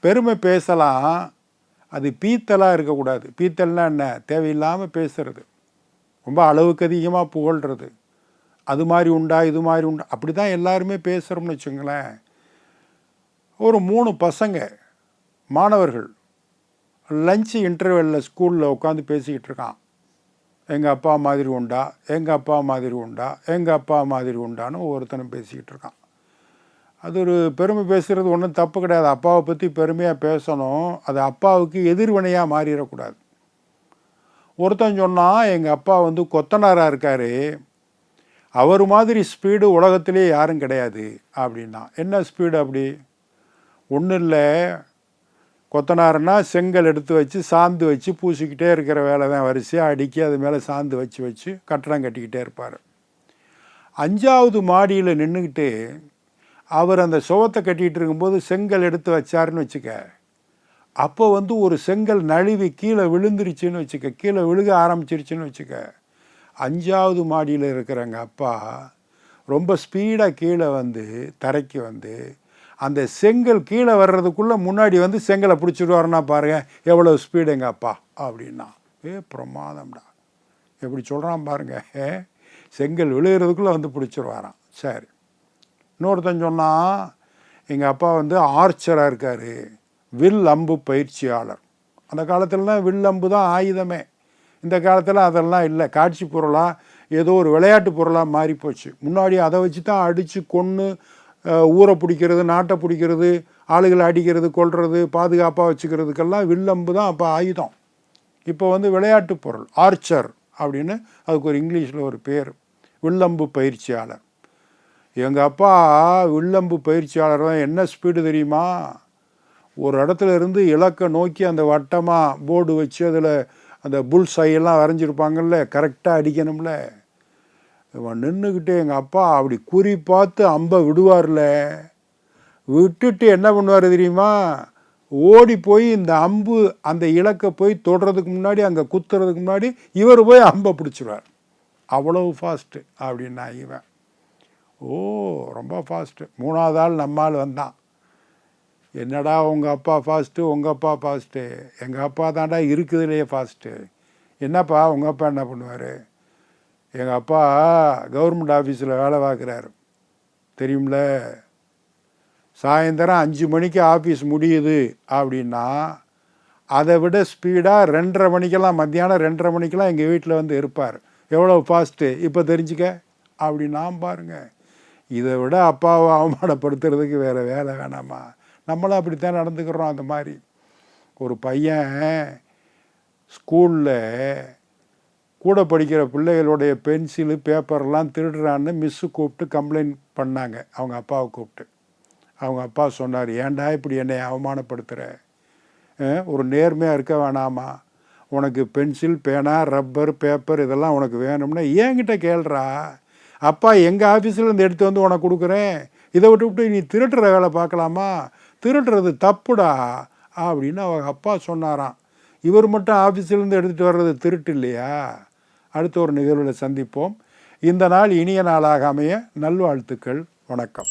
பெருமை பேசலாம், அது பீத்தலாக இருக்கக்கூடாது. பீத்தல்னா என்ன? தேவையில்லாமல் பேசுறது, ரொம்ப அளவுக்கு அதிகமாக புகழ்கிறது, அது மாதிரி உண்டா இது மாதிரி உண்டா, அப்படி தான் எல்லாருமே பேசுகிறோம்னு வச்சுங்களேன். ஒரு 3 பசங்க மாணவர்கள் லஞ்சு இன்டர்வெல்லில் ஸ்கூலில் உட்காந்து பேசிக்கிட்டு இருக்கான். எங்கள் அப்பா மாதிரி உண்டா, எங்கள் அப்பா மாதிரி உண்டா, எங்கள் அப்பா மாதிரி உண்டான்னு ஒவ்வொருத்தனும் பேசிக்கிட்டு இருக்கான். அது ஒரு பெருமை பேசுகிறது ஒன்றும் தப்பு கிடையாது. அப்பாவை பற்றி பெருமையாக பேசணும், அது அப்பாவுக்கு எதிர்வினையாக மாறிடக்கூடாது. ஒருத்தன் சொன்னால் எங்கள் அப்பா வந்து கொத்தனாராக இருக்கார், அவர் மாதிரி ஸ்பீடு உலகத்திலே யாரும் கிடையாது அப்படின்னா. என்ன ஸ்பீடு அப்படி? ஒன்றும் இல்லை, கொத்தனாருன்னா செங்கல் எடுத்து வச்சு சாந்து வச்சு பூசிக்கிட்டே இருக்கிற வேலை தான், வரிசையாக அடுக்கி அது மேலே சாந்து வச்சு வச்சு கட்டடம் கட்டிக்கிட்டே இருப்பார். 5வது மாடியில் நின்றுக்கிட்டு அவர் அந்த சுவத்தை கட்டிகிட்டு இருக்கும்போது செங்கல் எடுத்து வச்சாருன்னு வச்சுக்க, அப்போ வந்து ஒரு செங்கல் நழுவி கீழே விழுந்துருச்சுன்னு வச்சுக்க, கீழே விழுக ஆரம்பிச்சிருச்சுன்னு வச்சுக்க, 5வது மாடியில் இருக்கிறவங்க அப்பா ரொம்ப ஸ்பீடாக கீழே வந்து தரைக்கு வந்து அந்த செங்கல் கீழே வர்றதுக்குள்ளே முன்னாடி வந்து செங்கலை பிடிச்சிடுவாருன்னா பாருங்கள் எவ்வளோ ஸ்பீடு எங்கள் அப்பா அப்படின்னா. பிரமாதம்டா, எப்படி சொல்கிறான் பாருங்கள், செங்கல் விழுகிறதுக்குள்ளே வந்து பிடிச்சிருவாராம். சரி, இன்னொருத்தன் சொன்னால் எங்கள் அப்பா வந்து ஆர்ச்சராக இருக்கார், வில் அம்பு பயிற்சியாளர். அந்த காலத்தில் தான் வில் அம்பு தான் ஆயுதமே. இந்த காலத்தில் அதெல்லாம் இல்லை, காட்சி பொருளாக ஏதோ ஒரு விளையாட்டு பொருளாக மாறிப்போச்சு. முன்னாடி அதை வச்சு தான் அடித்து கொன்று ஊரை பிடிக்கிறது, நாட்டை பிடிக்கிறது, ஆளுகளை அடிக்கிறது, கொல்றது, பாதுகாப்பாக வச்சுக்கிறதுக்கெல்லாம் வில்லம்பு தான் அப்போ ஆயுதம். இப்போ வந்து விளையாட்டு பொருள், ஆர்ச்சர் அப்படின்னு அதுக்கு ஒரு இங்கிலீஷில் ஒரு பேர், வில்லம்பு பயிற்சியாளர். எங்கள் அப்பா வில்லம்பு பயிற்சியாளர் தான். என்ன ஸ்பீடு தெரியுமா? ஒரு இடத்துல இருந்து இலக்கை நோக்கி அந்த வட்டமாக போர்டு வச்சு அதில் அந்த புல் சையெல்லாம் வரைஞ்சிருப்பாங்கல்ல, கரெக்டாக அடிக்கணும்ல. இவன் நின்றுக்கிட்டு எங்கள் அப்பா அப்படி குறி பார்த்து அம்பை விடுவார்ல, விட்டுட்டு என்ன பண்ணுவார் தெரியுமா? ஓடி போய் இந்த அம்பு அந்த இலக்கை போய் தொடுறதுக்கு முன்னாடி, அங்கே குத்துறதுக்கு முன்னாடி இவர் போய் அம்பை பிடிச்சிருவார். அவ்வளவு ஃபாஸ்ட்டு அப்படின்னா இவன். ரொம்ப ஃபாஸ்ட்டு. 3வது ஆள் நம்மால் வந்தான். என்னடா உங்கள் அப்பா ஃபாஸ்ட்டு, உங்கள் அப்பா ஃபாஸ்ட்டு? எங்கள் அப்பா தாண்டா இருக்குதுலையே ஃபாஸ்ட்டு. என்னப்பா உங்கள் அப்பா என்ன பண்ணுவார்? எங்கள் அப்பா கவர்மெண்ட் ஆஃபீஸில் வேலை பார்க்குறாரு தெரியும்ல. சாயந்தரம் 5 மணிக்கு ஆஃபீஸ் முடியுது அப்படின்னா அதை விட ஸ்பீடாக 2:30 மணிக்கெல்லாம், மத்தியானம் 2:30 மணிக்கெல்லாம் எங்கள் வீட்டில் வந்து இருப்பார். எவ்வளோ ஃபாஸ்ட்டு இப்போ தெரிஞ்சுக்க அப்படின்னா பாருங்கள். இதை விட அப்பாவை அவமானப்படுத்துறதுக்கு வேறு வேலை வேணாமா? நம்மளும் அப்படித்தான் நடந்துக்கிறோம். அந்த மாதிரி ஒரு பையன் ஸ்கூலில் கூட படிக்கிற பிள்ளைகளுடைய பென்சிலு பேப்பர்லாம் திருடுறான்னு மிஸ்ஸு கூப்பிட்டு கம்ப்ளைண்ட் பண்ணாங்க அவங்க அப்பாவை கூப்பிட்டு. அவங்க அப்பா சொன்னார், ஏன்டா இப்படி என்னை அவமானப்படுத்துகிற? ஒரு நேர்மையாக இருக்க வேணாமா? உனக்கு பென்சில், பேனா, ரப்பர், பேப்பர் இதெல்லாம் உனக்கு வேணும்னா ஏன்கிட்ட கேள்றா, அப்பா எங்கள் ஆஃபீஸில் இருந்து எடுத்து வந்து உனக்கு கொடுக்குறேன், இதை விட்டு நீ திருடுற வேலை பார்க்கலாமா? திருடுறது தப்புடா அப்படின்னு அவங்க அப்பா சொன்னாராம். இவர் மட்டும் ஆஃபீஸிலேருந்து எடுத்துகிட்டு வர்றது திருட்டு இல்லையா? அடுத்த ஒரு நிகழ்வில் சந்திப்போம். இந்த நாள் இனிய நாளாக அமைய நல்வாழ்த்துக்கள். வணக்கம்.